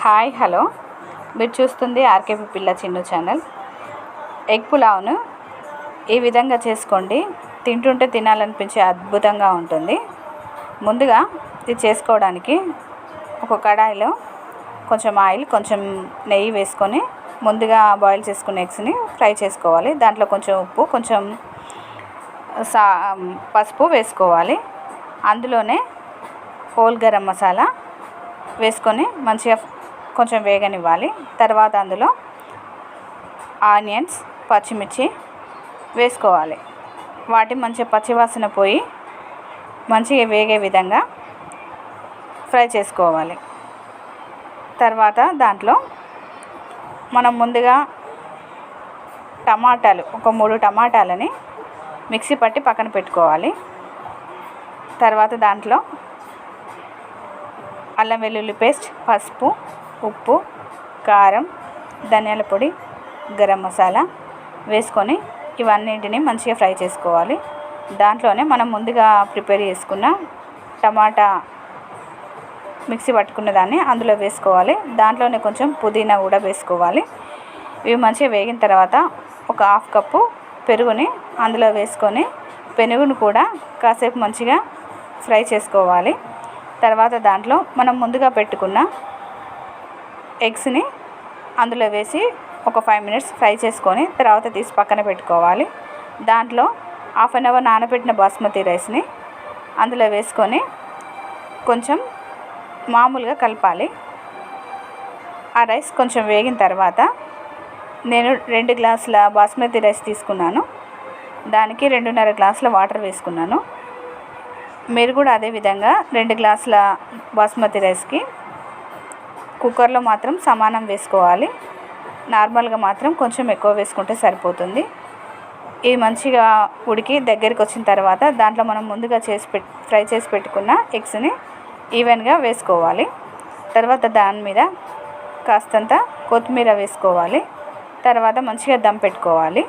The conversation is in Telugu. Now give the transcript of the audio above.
హాయ్ హలో మీరు చూస్తుంది ఆర్కేపీ పిల్ల చిన్ను ఛానల్. ఎగ్ పులావ్ను ఈ విధంగా చేసుకోండి. తింటుంటే తినాలనిపించే అద్భుతంగా ఉంటుంది. ముందుగా ఇది చేసుకోవడానికి ఒక కడాయిలో కొంచెం ఆయిల్, కొంచెం నెయ్యి వేసుకొని ముందుగా బాయిల్ చేసుకున్న ఎగ్స్ని ఫ్రై చేసుకోవాలి. దాంట్లో కొంచెం ఉప్పు, కొంచెం పసుపు వేసుకోవాలి. అందులోనే హోల్ గరం మసాలా వేసుకొని మంచిగా కొంచెం వేగనివ్వాలి. తర్వాత అందులో ఆనియన్స్, పచ్చిమిర్చి వేసుకోవాలి. వాటి మంచిగా పచ్చివాసన పోయి మంచిగా వేగే విధంగా ఫ్రై చేసుకోవాలి. తర్వాత దాంట్లో మనం ముందుగా టమాటాలు, ఒక 3 టమాటాలని మిక్సీ పట్టి పక్కన పెట్టుకోవాలి. తర్వాత దాంట్లో అల్లం వెల్లుల్లి పేస్ట్, పసుపు, ఉప్పు, కారం, ధనియాల పొడి, గరం మసాలా వేసుకొని ఇవన్నింటిని మంచిగా ఫ్రై చేసుకోవాలి. దాంట్లోనే మనం ముందుగా ప్రిపేర్ చేసుకున్న టమాటా మిక్సీ పట్టుకున్న దాన్ని అందులో వేసుకోవాలి. దాంట్లోనే కొంచెం పుదీనా కూడా వేసుకోవాలి. ఇవి మంచిగా వేగిన తర్వాత ఒక 1/2 కప్పు పెరుగుని అందులో వేసుకొని పెరుగును కూడా కాసేపు మంచిగా ఫ్రై చేసుకోవాలి. తర్వాత దాంట్లో మనం ముందుగా పెట్టుకున్న ఎగ్స్ని అందులో వేసి ఒక 5 మినిట్స్ ఫ్రై చేసుకొని తర్వాత తీసి పక్కన పెట్టుకోవాలి. దాంట్లో 1/2 అవర్ నానబెట్టిన బాస్మతి రైస్ని అందులో వేసుకొని కొంచెం మామూలుగా కలపాలి. ఆ రైస్ కొంచెం వేగిన తర్వాత నేను 2 గ్లాసుల బాస్మతి రైస్ తీసుకున్నాను. దానికి 2.5 గ్లాసుల వాటర్ వేసుకున్నాను. మీరు కూడా అదేవిధంగా 2 గ్లాసుల బాస్మతి రైస్కి కుక్కర్లో మాత్రం సమానం వేసుకోవాలి. నార్మల్గా మాత్రం కొంచెం ఎక్కువ వేసుకుంటే సరిపోతుంది. ఇది మంచిగా ఉడికి దగ్గరికి వచ్చిన తర్వాత దాంట్లో మనం ముందుగా ఫ్రై చేసి పెట్టుకున్న ఎగ్స్ని ఈవెన్గా వేసుకోవాలి. తర్వాత దాని మీద కాస్తంత కొత్తిమీర వేసుకోవాలి. తర్వాత మంచిగా దమ్ పెట్టుకోవాలి.